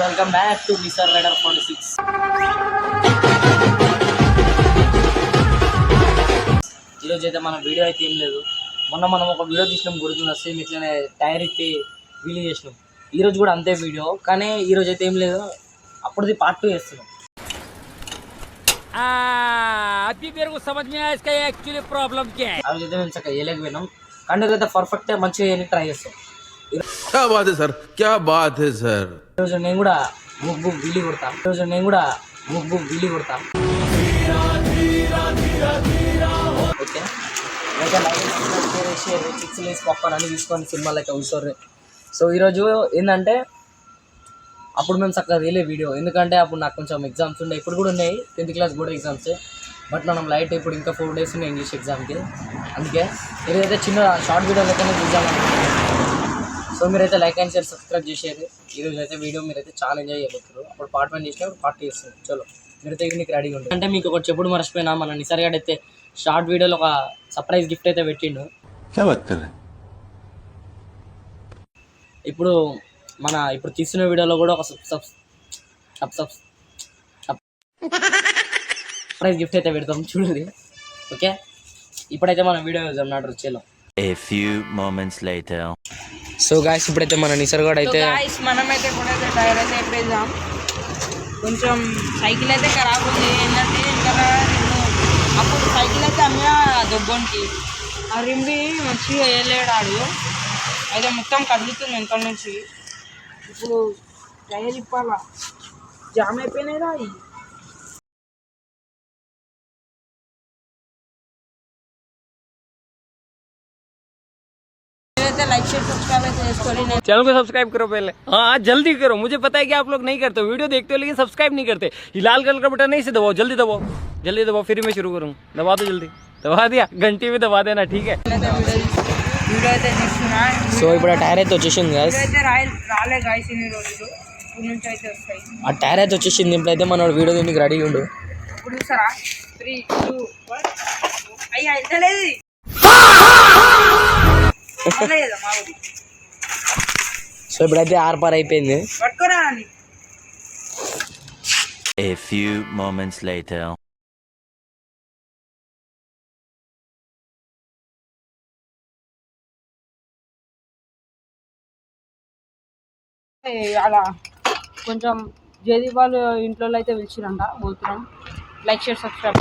Welcome back to mister rider 46. ఈరోజు అయితే మన వీడియో అయితే ఏం లేదు. మొన్న మనం ఒక వీడియో తీసినాం గుర్తుంది, సేమ్ ఇట్లనే టైర్ ఇప్పి వీలు చేసినాం. ఈరోజు కూడా అంతే వీడియో, కానీ ఈరోజు అయితే ఏం లేదు, అప్పుడుది పార్ట్ 2 చేస్తున్నాం. अभी मेरे को समझ में आया इसका एक्चुअली प्रॉब्लम क्या है. ఆ రోజు అయితే మేము చక్కగా వేయలేకపోయినాం, కానీ అయితే పర్ఫెక్ట్గా మంచిగా వేయడానికి ట్రై చేస్తాం. क्या बात है सर, क्या बात है सर. ఈరోజు నేను కూడా బుక్ వీలి కొడతా. ఓకే, అయితే షేర్ చిక్స్లు వేసి పప్పాను అన్ని తీసుకొని సినిమాలు అయితే కూర్చోరు. సో ఈరోజు ఏంటంటే, అప్పుడు మేము చక్కగా వేయలే వీడియో, ఎందుకంటే అప్పుడు నాకు కొంచెం ఎగ్జామ్స్ ఉండే, ఇప్పుడు కూడా ఉన్నాయి, 10th క్లాస్ కూడా ఎగ్జామ్స్. బట్ మనం లైట్ ఇప్పుడు ఇంకా 4 days ఉన్నాయి ఇంగ్లీష్ ఎగ్జామ్కి. అందుకే ఈరోజైతే చిన్న షార్ట్ వీడియో లెక్కనే చూద్దామనుకుంటున్నాను. సో మీరైతే లైక్ అండ్ షేర్ సబ్స్క్రైబ్ చేసేది. ఈరోజు అయితే వీడియో మీరైతే చాలా ఎంజాయ్ చేయబోతున్నారు. అప్పుడు పార్ట్ 1 చేసినప్పుడు పార్ట్ 2 చేస్తుంది. చలో మీరైతే మీకు రెడీగా ఉంటుంది. అంటే మీకు ఒకటి చెప్పుడు మర్చిపోయినా, మన నిసర్గాడు అయితే షార్ట్ వీడియోలో ఒక సర్ప్రైజ్ గిఫ్ట్ అయితే పెట్టిండు. ఇప్పుడు తీసిన వీడియోలో కూడా ఒక సర్ప్రైజ్ గిఫ్ట్ అయితే పెడతాం, చూడండి. ఓకే, ఇప్పుడైతే మనం వీడియో చూద్దాం. నాటు వచ్చేలో A few moments later. So guys, ఇప్పుడైతే మన నిసర్గాడు అయితే మనమైతే కూడా టైర్ అయితే వేద్దాం. కొంచెం సైకిల్ అయితే ఖరాబ్ ఉంది. ఏంటంటే ఇంకా అప్పుడు సైకిల్ అయితే అమ్మినా దొబ్బోనికి, ఆ రింబి మంచిగా వేయలేడాడు, అయితే మొత్తం కదులుతుంది వెనక నుంచి. ఇప్పుడు టైర్ ఇప్పాలా, జామ్ అయిపోయినాయిరా. लाइक शेयर सब्सक्राइब चैनल को सब्सक्राइब करो पहले. हाँ जल्दी करो, मुझे पता है कि आप लोग नहीं करते हो, वीडियो देखते हो लेकिन सब्सक्राइब नहीं करते. ये लाल कलर का बटन नहीं से दबाओ, जल्दी दबाओ, फिर मैं शुरू करूँ. दबा दो जल्दी, दबा दिया, घंटी भी दबा देना, ठीक है. సో ఇప్పుడు టైర్ అయితే వచ్చేసింది గాయ్స్. రాలే గాయ్స్ ఇన్ని రోజులు, ఇప్పుడు నుంచి అయితే వస్తాయి. ఆ టైర్ అయితే వచ్చేసింది. ఇప్పుడైతే మన వీడియో దీనికి రెడీగా ఉండు. ఇప్పుడు చూసారా, 3 2 1. అయ్యా ఎంతలేదు సో ఇప్పుడైతే ఆర్పార్ అయిపోయింది. పట్టుకోరా అని. A few moments later. అలా కొంచెం జేదీ వాళ్ళు ఇంట్లో అయితే పిలిచిరంట, పోతున్నాం. Like share subscribe.